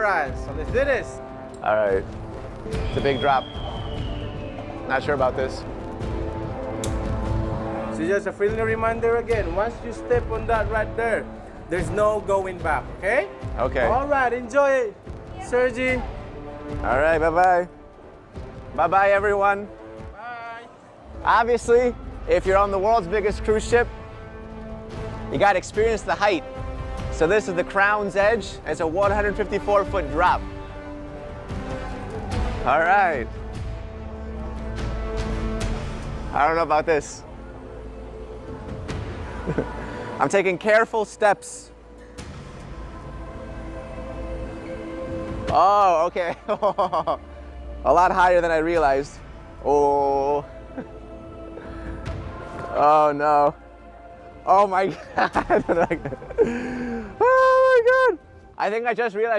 Alright, so let's do this. All right. It's a big drop. Not sure about this. So just a friendly reminder again, once you step on that right there, there's no going back, okay? Okay. Alright, enjoy it, Sergi. All right, bye-bye. Bye-bye, everyone. Bye. Obviously, if you're on the world's biggest cruise ship, you got to experience the height. So this is the Crown's Edge. It's a 154-foot drop. All right. I don't know about this. I'm taking careful steps. Oh, okay. A lot higher than I realized. Oh. Oh no. Oh my God. Oh my God. I think I just realized